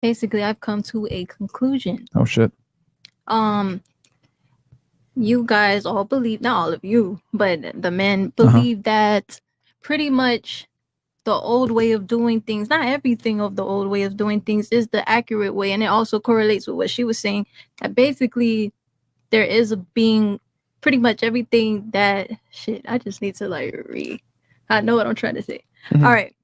Basically, I've come to a conclusion. Oh shit. You guys all believe, not all of you, but the men believe that pretty much the old way of doing things, not everything of the old way of doing things is the accurate way. And it also correlates with what she was saying, that basically there is a being pretty much everything that shit. I just need to I know what I'm trying to say. All right.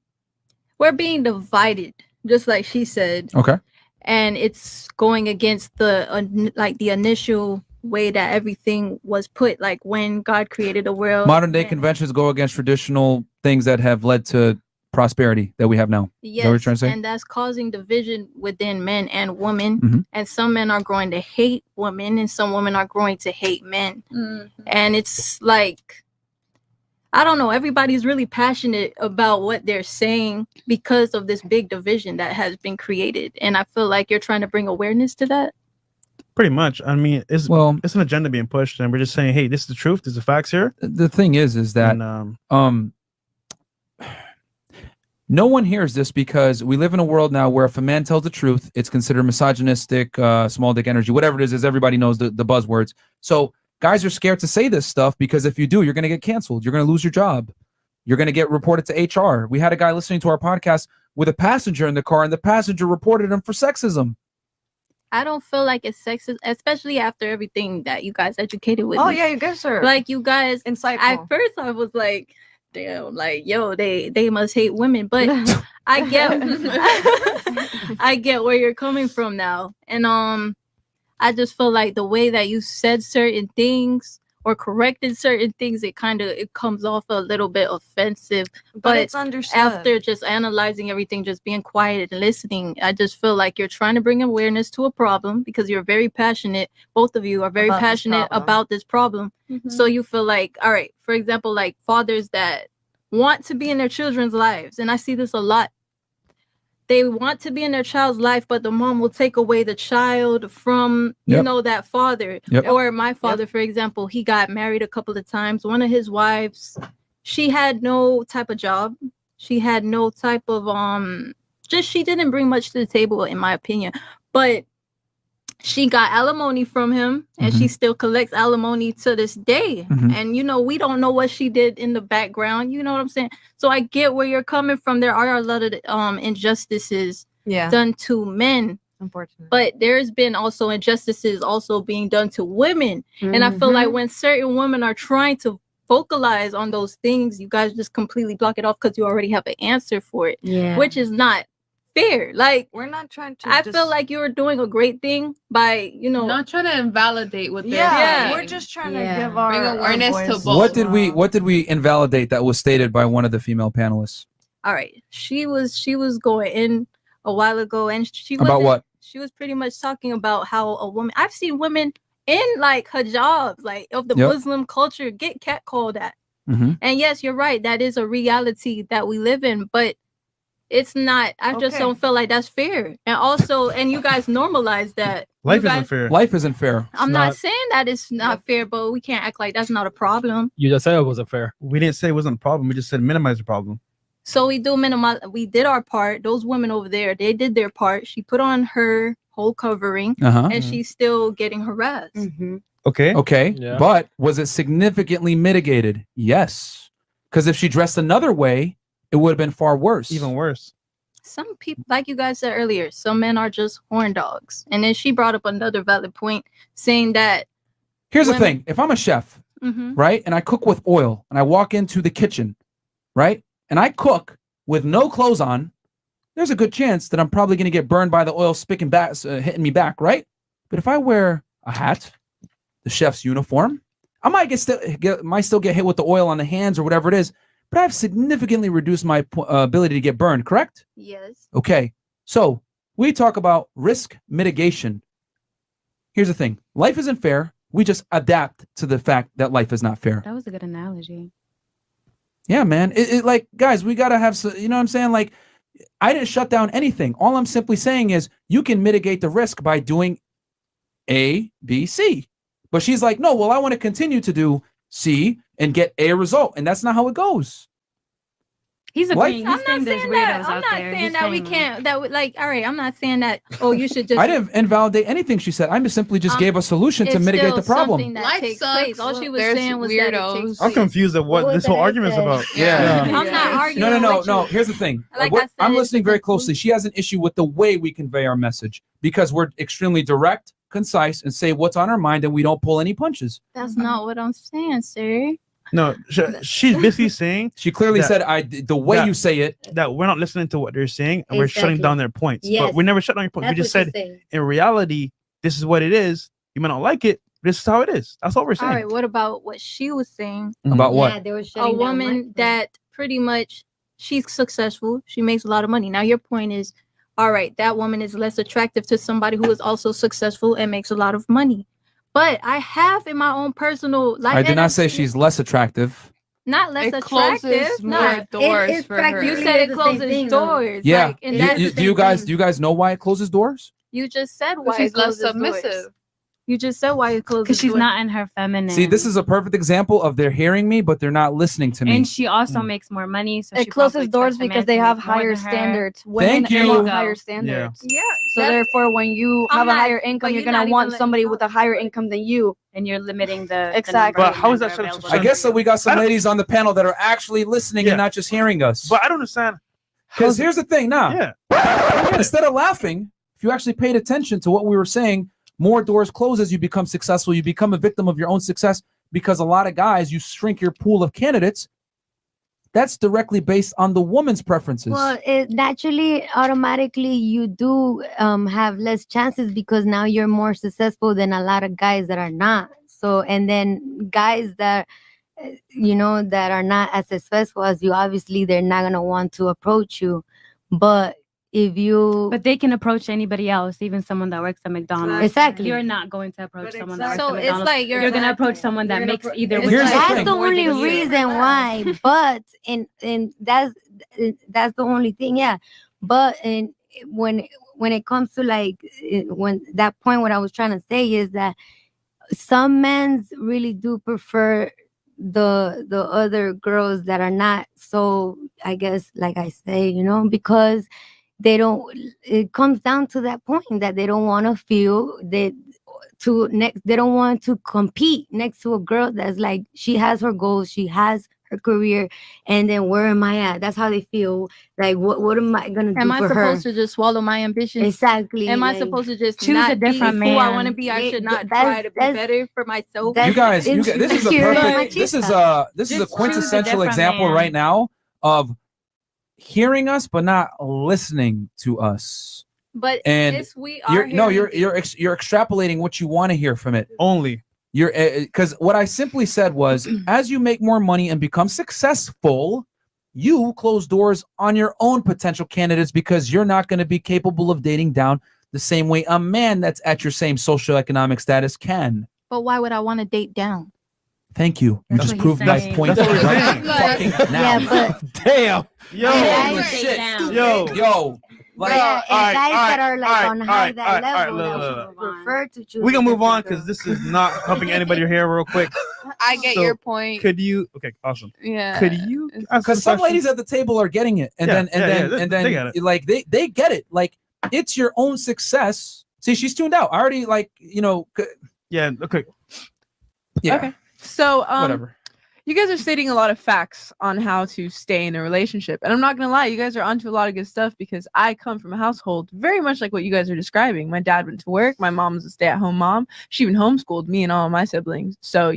We're being divided, just like she said. Okay. And it's going against the the initial way that everything was put, like when God created the world. Modern day conventions go against traditional things that have led to prosperity that we have now. Yes, is that what you're trying to say? And that's causing division within men and women. And some men are growing to hate women, and some women are growing to hate men. And it's like, I don't know, everybody's really passionate about what they're saying because of this big division that has been created. And I feel like you're trying to bring awareness to that. Pretty much. I mean, it's an agenda being pushed, and we're just saying, hey, this is the truth. This is the facts here. The thing is that no one hears this because we live in a world now where if a man tells the truth, it's considered misogynistic, small dick energy, whatever it is everybody knows the buzzwords. So guys are scared to say this stuff because if you do, you're going to get canceled. You're going to lose your job. You're going to get reported to HR. We had a guy listening to our podcast with a passenger in the car, and the passenger reported him for sexism. I don't feel like it's sexist, especially after everything that you guys educated with. Oh me. yeah, you guys are like you guys insightful. At first, I was like, damn, like yo, they must hate women, but I get I get where you're coming from now, and I just feel like the way that you said certain things or corrected certain things, it comes off a little bit offensive. But it's understood. After just analyzing everything, just being quiet and listening, I just feel like you're trying to bring awareness to a problem because you're very passionate. Both of you are very passionate about this problem. So you feel like, all right, for example, like fathers that want to be in their children's lives. And I see this a lot. They want to be in their child's life, but the mom will take away the child from, you know, that father. Or my father, for example, he got married a couple of times. One of his wives, she had no type of job. She had no type of, she didn't bring much to the table, in my opinion. But she got alimony from him, and she still collects alimony to this day. And, you know, we don't know what she did in the background. You know what I'm saying? So I get where you're coming from. There are a lot of injustices done to men. Unfortunately. But there's been also injustices also being done to women. And I feel like when certain women are trying to vocalize on those things, you guys just completely block it off because you already have an answer for it. Which is not fair. Like, we're not trying to. I feel like you were doing a great thing by, you know, not trying to invalidate what they're saying. We're just trying to give our bring awareness to both. What did we invalidate that was stated by one of the female panelists? All right, she was going in a while ago, and she about what? She was pretty much talking about how a woman. I've seen women in like hijabs, like of the Muslim culture, get catcalled at. And yes, you're right. That is a reality that we live in, but it's not. I just don't feel like that's fair. And also, and you guys normalize that. Life isn't fair. Life isn't fair. I'm not saying that it's not fair, but we can't act like that's not a problem. You just said it wasn't fair. We didn't say it wasn't a problem. We just said minimize the problem. So we do minimize. We did our part. Those women over there, they did their part. She put on her whole covering, and she's still getting harassed. Okay. Yeah. But was it significantly mitigated? Yes. Because if she dressed another way, it would have been far worse. Even worse. Some people, like you guys said earlier, some men are just horn dogs. And then she brought up another valid point, saying that. Here's the thing. If I'm a chef, right, and I cook with oil, and I walk into the kitchen, right, and I cook with no clothes on, there's a good chance that I'm probably going to get burned by the oil spicking back, hitting me back, right? But if I wear a hat, the chef's uniform, I might still get hit with the oil on the hands or whatever it is. But I've significantly reduced my ability to get burned, correct? Yes. Okay. So we talk about risk mitigation. Here's the thing. Life isn't fair. We just adapt to the fact that life is not fair. That was a good analogy. Yeah, man. It like, guys, we got to have, you know what I'm saying? Like, I didn't shut down anything. All I'm simply saying is you can mitigate the risk by doing A, B, C. But she's like, no, well, I want to continue to do C and get a result. And that's not how it goes. He's agreeing. I'm not saying that. I'm not saying that we can't. That we like. All right. I'm not saying that. Oh, you should just. I didn't invalidate anything she said. I just simply gave a solution to mitigate the problem. Life sucks. All she was saying was that it takes I'm confused at what this whole argument is about. Yeah. I'm not arguing. No. Here's the thing. I'm listening very closely. She has an issue with the way we convey our message because we're extremely direct, concise, and say what's on our mind, and we don't pull any punches. That's not what I'm saying, sir. No, she's basically saying she clearly said the way you say it that we're not listening to what they're saying and we're shutting down their points. Yes. But we never shut down your points. We just said in reality, this is what it is. You might not like it. This is how it is. That's all we're saying. All right. What about what she was saying? About what? They were a woman that pretty much she's successful. She makes a lot of money. Now your point is, all right, that woman is less attractive to somebody who is also successful and makes a lot of money. But I have in my own personal life. I did not say she's less attractive. Not less attractive. Closes more doors for her. You said it closes doors. Yeah. Like, do you guys know why it closes doors? You just said why she's it closes less submissive. Doors. You just said why it closes because she's not in her feminine. See, this is a perfect example of they're hearing me, but they're not listening to me. And she also makes more money. So it closes doors because they have higher standards. Thank you. Women higher standards. Yeah. So therefore, when you have a higher income, you're gonna want somebody with a higher income than you, and you're limiting the exactly. But how is that? I guess that we got some ladies on the panel that are actually listening and not just hearing us. But I don't understand. Because here's the thing now. Yeah. Instead of laughing, if you actually paid attention to what we were saying, more doors close as you become successful. You become a victim of your own success because a lot of guys, you shrink your pool of candidates. That's directly based on the woman's preferences. Well, naturally, automatically, you do have less chances because now you're more successful than a lot of guys that are not. So, and then guys that, that are not as successful as you, obviously, they're not going to want to approach you. But but they can approach anybody else, even someone that works at McDonald's. Exactly. You're not going to approach someone that works at McDonald's. It's like you're going to approach someone that makes either. That's the only reason why. But and that's the only thing. Yeah. But when it comes to when that point, what I was trying to say is that some men really do prefer the other girls that are not so, I guess, like I say, because they it comes down to that point that they don't want to feel they don't want to compete next to a girl that's like, she has her goals, she has her career, and then where am I at? That's how they feel. Like, what am I gonna do? Am I supposed to just swallow my ambitions? Exactly. Am I supposed to just choose a different man? Who I want to be? I should not try to be better for myself. You guys, this is a perfect. This is a quintessential example right now of hearing us but not listening to us. But and yes, we are. You're extrapolating what you want to hear from it. Only. You're because what I simply said was, as you make more money and become successful, you close doors on your own potential candidates because you're not going to be capable of dating down the same way a man that's at your same socioeconomic status can. But why would I want to date down? Thank you. You just proved my point. That's what you're saying. Yeah, but damn. Yo. Like, guys that are on high that level prefer to choose. We can move on because this is not helping anybody here. Real quick, I get your point. Could you? Okay, awesome. Yeah. Could you? Because some ladies at the table are getting it, and then they get it. Like they get it. Like, it's your own success. See, she's tuned out. I already Yeah. Okay. Yeah. Okay. So whatever. You guys are stating a lot of facts on how to stay in a relationship. And I'm not going to lie, you guys are onto a lot of good stuff because I come from a household very much like what you guys are describing. My dad went to work. My mom was a stay-at-home mom. She even homeschooled me and all of my siblings. So,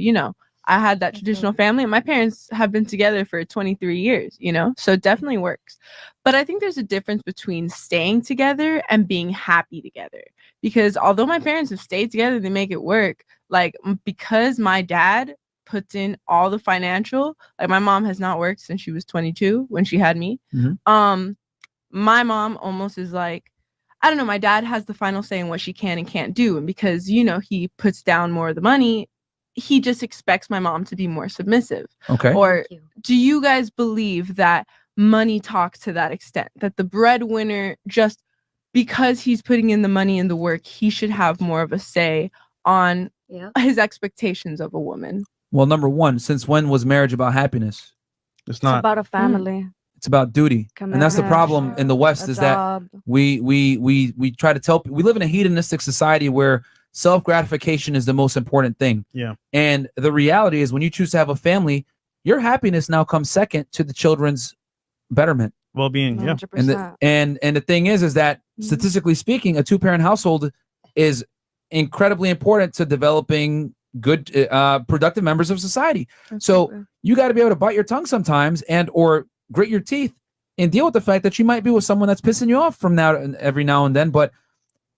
I had that traditional family, and my parents have been together for 23 years, so it definitely works. But I think there's a difference between staying together and being happy together. Because although my parents have stayed together, they make it work. Like, because my dad puts in all the financial, like my mom has not worked since she was 22 when she had me. Mm-hmm. My mom almost is like, I don't know, my dad has the final say in what she can and can't do. And because, he puts down more of the money, he just expects my mom to be more submissive. Okay. Or do you guys believe that money talks to that extent, that the breadwinner, just because he's putting in the money and the work, he should have more of a say on his expectations of a woman? Well, number one, since when was marriage about happiness? It's not. It's about a family. It's about duty. And that's the problem in the West is that we try to tell, we live in a hedonistic society where self-gratification is the most important thing. Yeah. And the reality is when you choose to have a family, your happiness now comes second to the children's betterment. Well-being. Yeah. And the thing is that statistically speaking, a 2-parent household is incredibly important to developing good, productive members of society. Absolutely. So you got to be able to bite your tongue sometimes or grit your teeth and deal with the fact that you might be with someone that's pissing you off from every now and then. But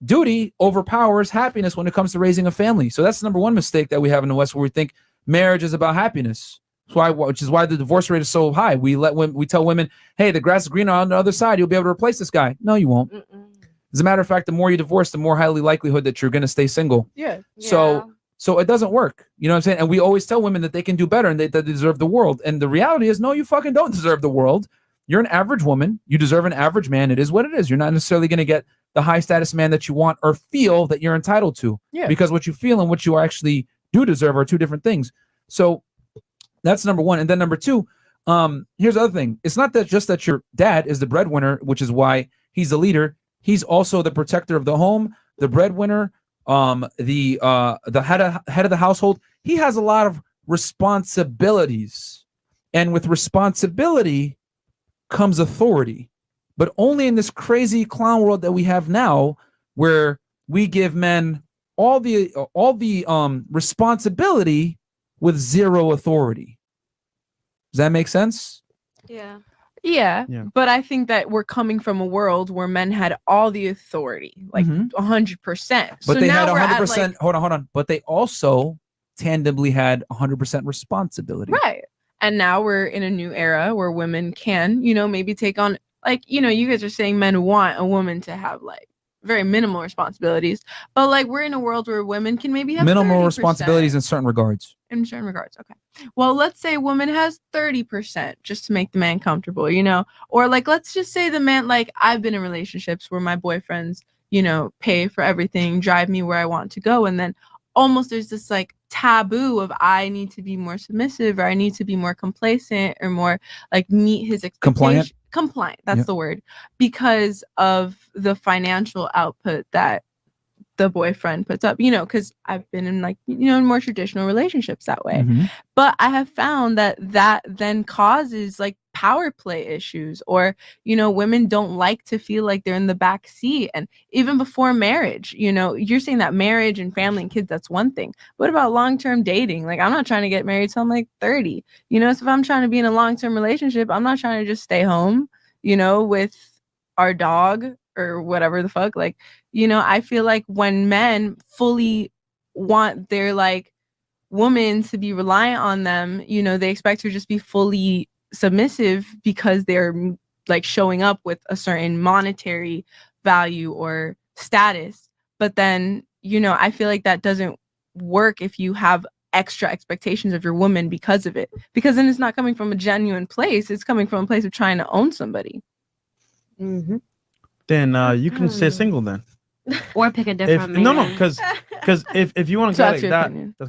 duty overpowers happiness when it comes to raising a family. So that's the number one mistake that we have in the West, where we think marriage is about happiness. Which is why the divorce rate is so high. We tell women, hey, the grass is greener on the other side. You'll be able to replace this guy. No, you won't. As a matter of fact, the more you divorce, the more highly likelihood that you're going to stay single. Yeah. So it doesn't work. You know what I'm saying? And we always tell women that they can do better and that they deserve the world. And the reality is, no, you fucking don't deserve the world. You're an average woman. You deserve an average man. It is what it is. You're not necessarily going to get the high status man that you want or feel that you're entitled to. Yeah. Because what you feel and what you actually do deserve are two different things. So that's number one. And then number two, here's the other thing. It's not that just that your dad is the breadwinner, which is why he's the leader. He's also the protector of the home, the breadwinner, the head of the household. He has a lot of responsibilities. And with responsibility comes authority. But only in this crazy clown world that we have now, where we give men all the responsibility with zero authority. Does that make sense? Yeah. But I think that we're coming from a world where men had all the authority, like 100%. But so they had now 100%. Hold on. But they also tandemly had 100% responsibility. Right. And now we're in a new era where women can, maybe take on, like, you guys are saying men want a woman to have like very minimal responsibilities, but like we're in a world where women can maybe have minimal 30%. responsibilities in certain regards. In certain regards. Okay. Well, let's say a woman has 30% just to make the man comfortable, or like, let's just say the man, like I've been in relationships where my boyfriends, pay for everything, drive me where I want to go. And then almost there's this like taboo of I need to be more submissive, or I need to be more complacent, or more like meet his expectations. Compliant. That's the word, because of the financial output that the boyfriend puts up, because I've been in like, in more traditional relationships that way. But I have found that then causes like power play issues, or, women don't like to feel like they're in the back seat. And even before marriage, you're saying that marriage and family and kids, that's one thing. What about long-term dating? Like, I'm not trying to get married till I'm like 30, so if I'm trying to be in a long-term relationship, I'm not trying to just stay home, with our dog or whatever the fuck. Like, I feel like when men fully want their like woman to be reliant on them, they expect her to just be fully submissive because they're like showing up with a certain monetary value or status. But then, I feel like that doesn't work if you have extra expectations of your woman because of it, because then it's not coming from a genuine place. It's coming from a place of trying to own somebody. Then you can stay single then. Or pick a different man. No, because if you want to So go that's like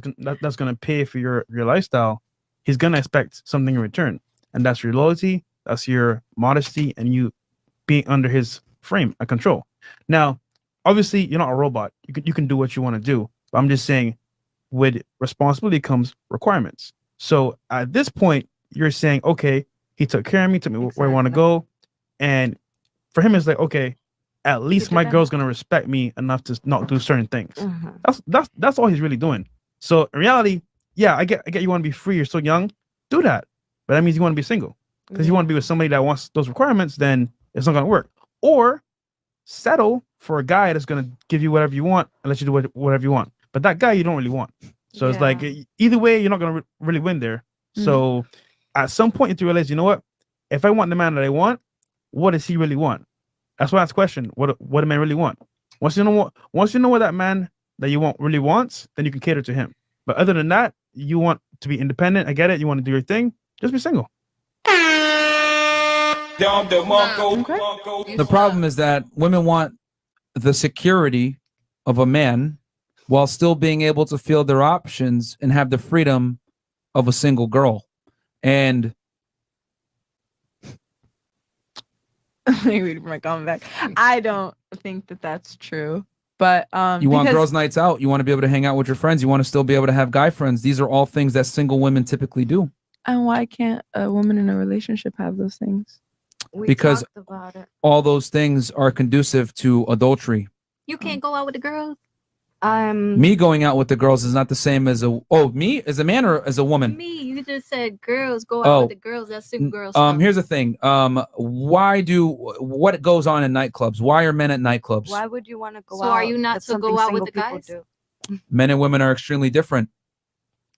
your that, that's gonna pay for your lifestyle. He's gonna expect something in return, and that's your loyalty, that's your modesty, and you being under his frame and control. Now, obviously, you're not a robot. You can do what you want to do. But I'm just saying, with responsibility comes requirements. So at this point, you're saying, okay, he took care of me, took me where I want to go, and for him, it's like, okay, at least my girl's gonna respect me enough to not do certain things. That's all he's really doing. So in reality, yeah, I get you want to be free. You're so young, do that. But that means you want to be single, because you want to be with somebody that wants those requirements. Then it's not gonna work. Or settle for a guy that's gonna give you whatever you want and let you do whatever you want. But that guy you don't really want. So it's like either way, you're not gonna really win there. So at some point, you have to realize, you know what? If I want the man that I want, what does he really want? That's why I ask the question. What do men really want? Once you know what that man that you want really wants, then you can cater to him. But other than that, you want to be independent. I get it. You want to do your thing. Just be single. The problem is that women want the security of a man while still being able to feel their options and have the freedom of a single girl. And Let me read my comment back. I don't think that that's true. But you want girls' nights out. You want to be able to hang out with your friends. You want to still be able to have guy friends. These are all things that single women typically do. And why can't a woman in a relationship have those things? Because all those things are conducive to adultery. You can't go out with the girls. Me going out with the girls is not the same as me as a man or as a woman. Me, you just said girls go out with the girls. That's super girl stuff. Here's the thing. What goes on in nightclubs? Why are men at nightclubs? Why would you want to go out? So are you not to go out with the guys? Men and women are extremely different.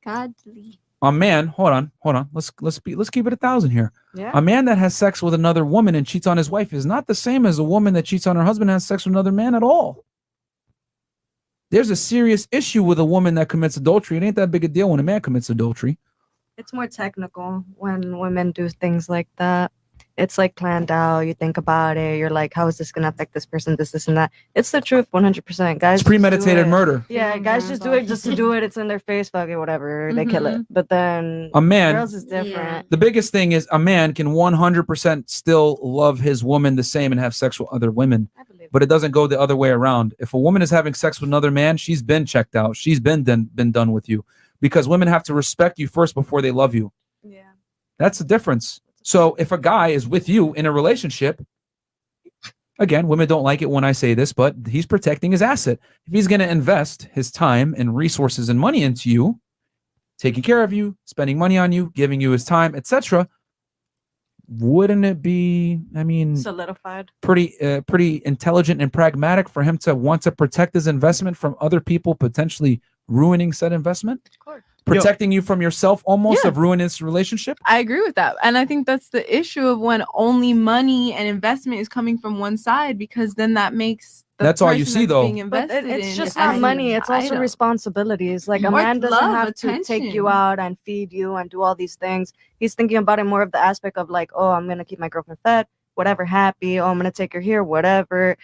Godly. A man, hold on. Let's keep it 1,000 here. Yeah. A man that has sex with another woman and cheats on his wife is not the same as a woman that cheats on her husband and has sex with another man at all. There's a serious issue with a woman that commits adultery. It ain't that big a deal when a man commits adultery. It's more technical when women do things like that. It's like planned out. You think about it. You're like, how is this going to affect this person, this, and that. It's the truth, 100%. Guys, it's premeditated murder. Yeah, guys just do it just to do it. It's in their face, fuck it, whatever. They kill it. But then a man, girls is different. The biggest thing is a man can 100% still love his woman the same and have sex with other women. But it doesn't go the other way around. If a woman is having sex with another man, she's been checked out. She's been done with you. Because women have to respect you first before they love you. Yeah. That's the difference. So if a guy is with you in a relationship, again, women don't like it when I say this, but he's protecting his asset. If he's going to invest his time and resources and money into you, taking care of you, spending money on you, giving you his time, etc., wouldn't it be, solidified, pretty intelligent and pragmatic for him to want to protect his investment from other people potentially ruining said investment? Of course. Protecting you from yourself almost of ruining this relationship? I agree with that. And I think that's the issue of when only money and investment is coming from one side, because then that makes that's all you see though. But it's just not money. It's also responsibilities. Like a man doesn't have to take you out and feed you and do all these things. He's thinking about it more of the aspect of like, oh, I'm going to keep my girlfriend fed, whatever, happy. Oh, I'm going to take her here, whatever,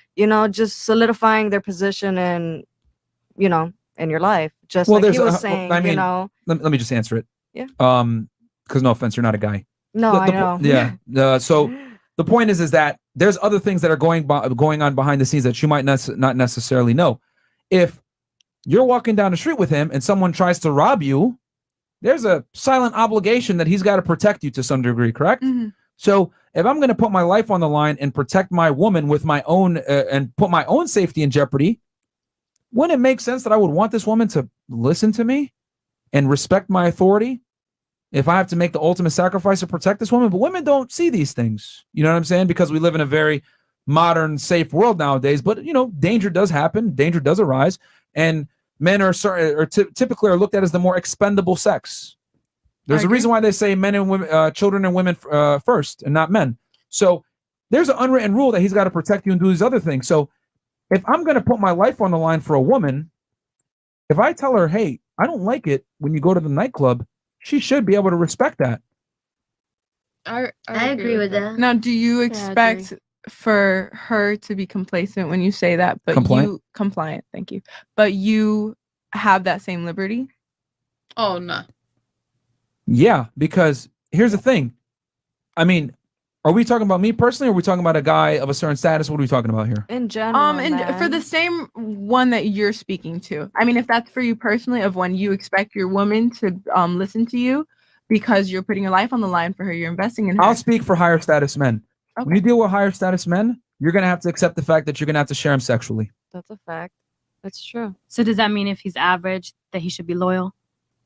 just solidifying their position and, in your life. Just like he was saying, let me just answer it. Yeah. Because no offense, you're not a guy. No, I know. Yeah. So the point is that there's other things that are going on behind the scenes that you might not necessarily know. If you're walking down the street with him and someone tries to rob you, there's a silent obligation that he's got to protect you to some degree, correct? Mm-hmm. So if I'm going to put my life on the line and protect my woman with my own and put my own safety in jeopardy, wouldn't it make sense that I would want this woman to listen to me and respect my authority if I have to make the ultimate sacrifice to protect this woman? But women don't see these things. You know what I'm saying? Because we live in a very modern, safe world nowadays. But, danger does happen. Danger does arise. And men are typically are looked at as the more expendable sex. There's a reason why they say men and women, children and women first and not men. So there's an unwritten rule that he's got to protect you and do these other things. So if I'm going to put my life on the line for a woman, if I tell her, hey, I don't like it when you go to the nightclub, she should be able to respect that. I agree with that. Now, do you expect for her to be complacent when you say that, but compliant, thank you. But you have that same liberty? Oh, no. Yeah, because here's the thing. Are we talking about me personally, or are we talking about a guy of a certain status? What are we talking about here? In general, for the same one that you're speaking to. If that's for you personally, of when you expect your woman to listen to you because you're putting your life on the line for her, you're investing in her. I'll speak for higher status men. Okay. When you deal with higher status men, you're going to have to accept the fact that you're going to have to share him sexually. That's a fact. That's true. So does that mean if he's average that he should be loyal?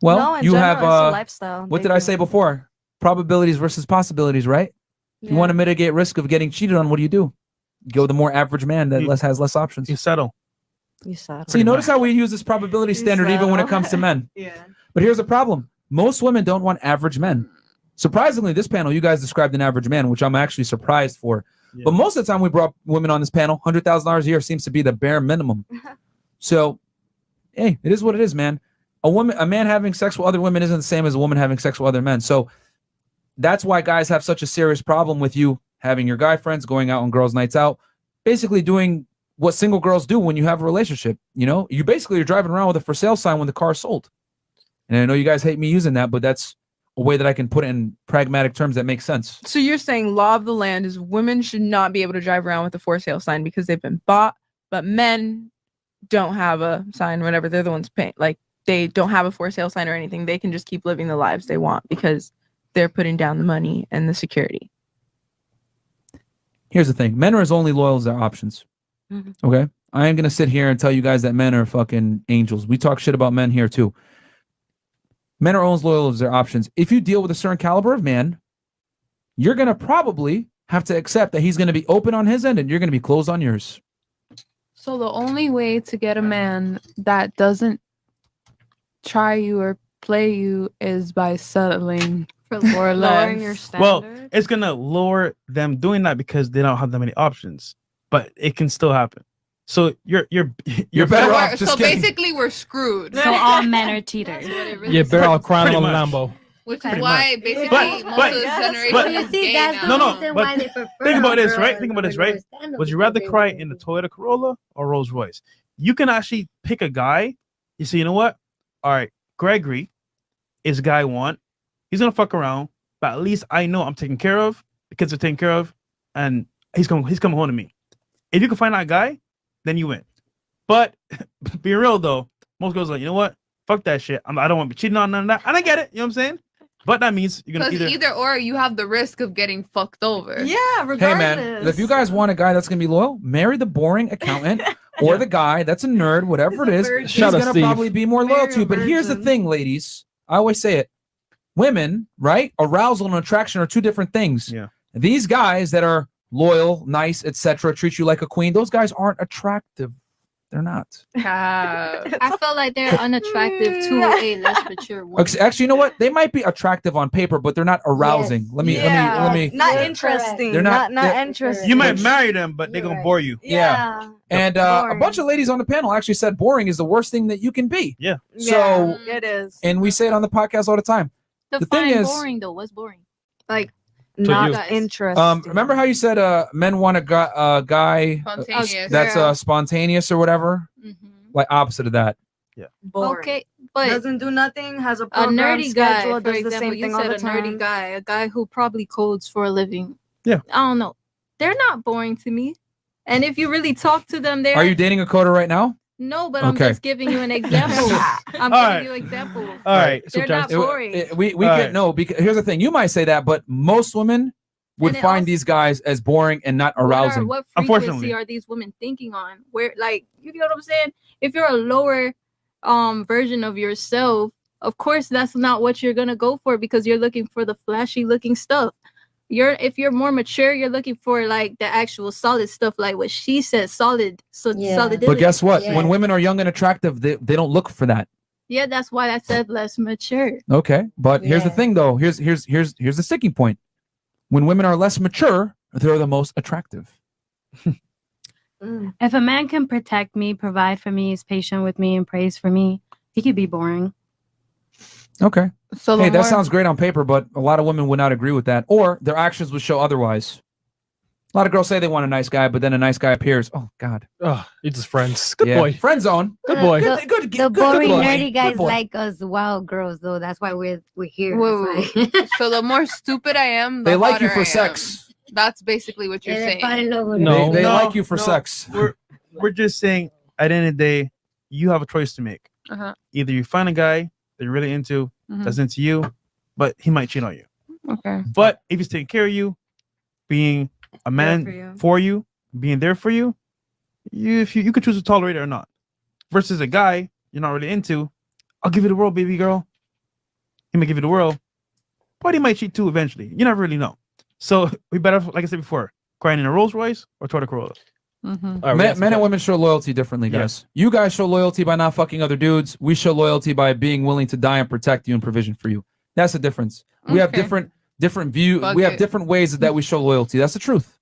Well, no, you have it's a lifestyle. What did I say before? Probabilities versus possibilities, right? If you want to mitigate risk of getting cheated on, what do? You go with the more average man that has less options. You settle. So you notice how we use this probability standard even when it comes to men. Yeah. But here's the problem. Most women don't want average men. Surprisingly, this panel, you guys described an average man, which I'm actually surprised for. Yeah. But most of the time we brought women on this panel, $100,000 a year seems to be the bare minimum. So, hey, it is what it is, man. A man having sex with other women isn't the same as a woman having sex with other men. So that's why guys have such a serious problem with you having your guy friends, going out on girls' nights out, basically doing what single girls do when you have a relationship. You're driving around with a for sale sign when the car is sold. And I know you guys hate me using that, but that's a way that I can put it in pragmatic terms that makes sense. So you're saying law of the land is women should not be able to drive around with a for sale sign because they've been bought, but men don't have a sign, whatever. They're the ones paying. Like, they don't have a for sale sign or anything. They can just keep living the lives they want because they're putting down the money and the security. Here's the thing. Men are as only loyal as their options. Okay? I am going to sit here and tell you guys that men are fucking angels. We talk shit about men here too. Men are as loyal as their options. If you deal with a certain caliber of man, you're going to probably have to accept that he's going to be open on his end and you're going to be closed on yours. So the only way to get a man that doesn't try you or play you is by settling for more or Lowering your less. standards. Well, it's gonna lower them doing that because they don't have that many options, but it can still happen. So you're better off So basically, we're screwed. So all men are cheaters. Yeah, better off crying Pretty on much. Lambo. Which is Pretty why much. basically But- most of the generation but- You is see, gay that's the now. No, reason but why they prefer think about a this, girl right? as Think a about this, lower right? standard Would you because rather they cry will- in the Toyota Corolla or Rolls Royce? You can actually pick a guy. You say, you know what? All right, Gregory is a guy I want. He's gonna fuck around, but at least I know I'm taken care of. The kids are taken care of, and he's coming home to me. If you can find that guy, then you win. But being real though, most girls are like, you know what? Fuck that shit. I don't want to be cheating on none of that. And I get it. You know what I'm saying? But that means you're gonna Because either or, you have the risk of getting fucked over. Yeah, regardless. Hey man, if you guys want a guy that's gonna be loyal, marry the boring accountant or the guy that's a nerd, whatever it is. He's Shut up, gonna Steve. probably be more loyal to you. But here's the thing, ladies. I always say it. Women, right? Arousal and attraction are two different things. Yeah. These guys that are loyal, nice, etc., treat you like a queen. Those guys aren't attractive. They're not. I feel like they're unattractive to a less mature woman. Actually, you know what? They might be attractive on paper, but they're not arousing. Yes. Let me. Not You're interesting. They're not- Not they're- interesting. you might marry them, but they're gonna bore you. Yeah. And a Boring. bunch of ladies on the panel actually said boring is the worst thing that you can be. Yeah. So, it is. and we say it on the podcast all the time. Define the thing is- boring though. What's boring? Like To not you. interesting. Remember how you said men want a guy Spontaneous. that's spontaneous or whatever? Mm-hmm. Like opposite of that. Boring. Okay, but Doesn't do nothing. Has a a program nerdy guy, schedule. for Does the example, same you thing all said the a time. nerdy guy, a guy who probably codes for a living. Yeah. I don't know. They're not boring to me. And if you really talk to them, they're Are you dating a coder right now? no, but I'm Okay. just giving you an example. I'm All giving right. you examples. All right. They're not boring. We All can right. no, because here's the thing. You might say that, but most women would And it find also- these guys as boring and not arousing. What Unfortunately. frequency are these women thinking on? Where, like, you know what I'm saying? If you're a lower version of yourself, of course that's not what you're gonna go for because you're looking for the flashy looking stuff. If you're more mature, you're looking for like the actual solid stuff, like what she says, solid. So Yeah. solidity. But guess what? Yeah. When women are young and attractive, they don't look for that. Yeah, that's why I said less mature. Okay. But here's the Yeah. thing though. Here's the sticking point. When women are less mature, they're the most attractive. If a man can protect me, provide for me, is patient with me, and prays for me, he could be boring. Okay. So Hey, that sounds great on paper, but a lot of women would not agree with that, or their actions would show otherwise. A lot of girls say they want a nice guy, but then a nice guy appears. Oh God. Oh, you're just friends. Good Yeah. boy. Friend zone. Good boy. The boring boy. nerdy Good guys boy. like us wild girls though. That's why we're here. Whoa, It's like- So the more stupid I am, the They like you hotter for I am. sex. That's basically what you're Yeah, they saying. fall in love with No. us. They No, like you for no. sex. We're just saying at the end of the day, you have a choice to make. Uh-huh. Either you find a guy that you're really into, that's into you, but he might cheat on you. Okay. But if he's taking care of you, being a man for you, being there for you, you could choose to tolerate it or not. Versus a guy you're not really into, I'll give you the world, baby girl. He may give you the world, but he might cheat too eventually. You never really know. So we better, like I said before, crying in a Rolls Royce or Toyota Corolla. Mm-hmm. All right, we got some Men and women show loyalty differently, guys. You guys show loyalty by not fucking other dudes. We show loyalty by being willing to die and protect you and provision for you. That's the difference. We have Okay. different view. Fuck We have it. different ways that we show loyalty. That's the truth.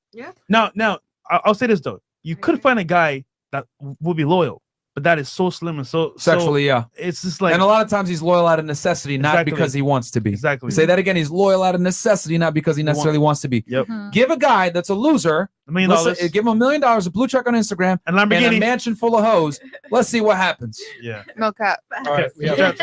Now, I'll say this though: you could find a guy that will be loyal, but that is so slim and so Sexually, yeah. It's just like, And a lot of times he's loyal out of necessity, not Exactly. because he wants to be. exactly. Say that again. He's loyal out of necessity, not because he necessarily wants to be. Yep. Give a guy that's a loser, $1 million listen, give him $1 million, a blue check on Instagram, and and a Lamborghini. mansion full of hoes. Let's see what happens. Yeah. No cap. All right, we have Uh,